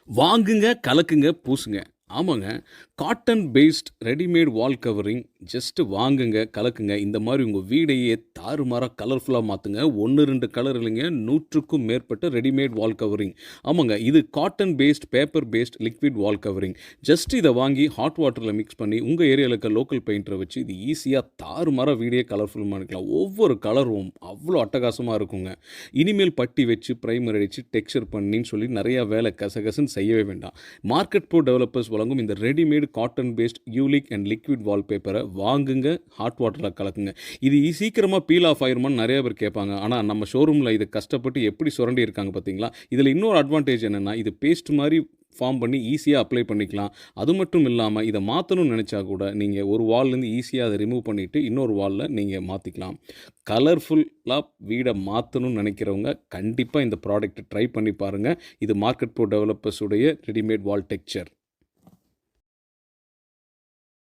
வாங்குங்க, கலக்குங்க, பூசுங்க. ஆமாங்க. Cotton paste readymade வால் covering just வாங்குங்க, கலக்குங்க. இந்த மாரி உங்க வீடையே தாறுமாறா கலர்ஃபுல்லா மாத்துங்க. 1, 2 கலர் இல்லைங்க. 100க்கும் மேற்பட்ட ரெடிமேட் வால் கவரிங். ஆமாங்க. இது cotton paste, paper paste liquid wall covering. Just இத வாங்கி ஹாட் வாட்டர்ல மிக்ஸ் பண்ணி உங்க ஏரியால இருக்க லோக்கல் பெயிண்டர வச்சு இது ஈஸியா தாறுமாறா வீடையே கலர்ஃபுல் பண்ணிக்கலாம். ஒவ்வொரு கலரும் அவ்ளோ அட்டகாசமா இருக்குங்க. இனிமேல் பட்டி வச்சு, பிரைமர் அடிச்சு, டெக்ஸ்சர் பண்ணின்னு சொல்லி நெறையா வேலை கசகசன்னு செய்யவே வேண்டாம். மார்க்கெட் ப்ரோ டெவலப்பர்ஸ் வழங்கும் இந்த ரெடிமேட் காட்டன் பேஸ்ட் யூலிக் அண்ட் லிக்விட் வால்பேப்பரை வாங்குங்க, ஹாட் வாட்டரில் கலக்குங்க. இது சீக்கிரமாக பீல் ஆஃப் ஆயிருமான்னு நிறைய பேர் கேட்பாங்க. ஆனால் நம்ம ஷோரூமில் இது கஷ்டப்பட்டு எப்படி சுரண்டி இருக்காங்க பார்த்தீங்களா? இதில் இன்னொரு அட்வான்டேஜ் என்னென்னா, இது பேஸ்ட் மாதிரி ஃபார்ம் பண்ணி ஈஸியாக அப்ளை பண்ணிக்கலாம். அது மட்டும் இல்லாமல் இதை மாற்றணும்னு நினச்சா கூட நீங்கள் ஒரு வால்லேருந்து ஈஸியாக அதை ரிமூவ் பண்ணிவிட்டு இன்னொரு வாலில் நீங்கள் மாற்றிக்கலாம். கலர்ஃபுல்லாக வீடை மாற்றணும்னு நினைக்கிறவங்க கண்டிப்பாக இந்த ப்ராடக்ட்டை ட்ரை பண்ணி பாருங்கள். இது மார்க்கெட் ப்ரோ டெவலப்பர்ஸுடைய ரெடிமேட் வால் டெக்ஸ்சர்.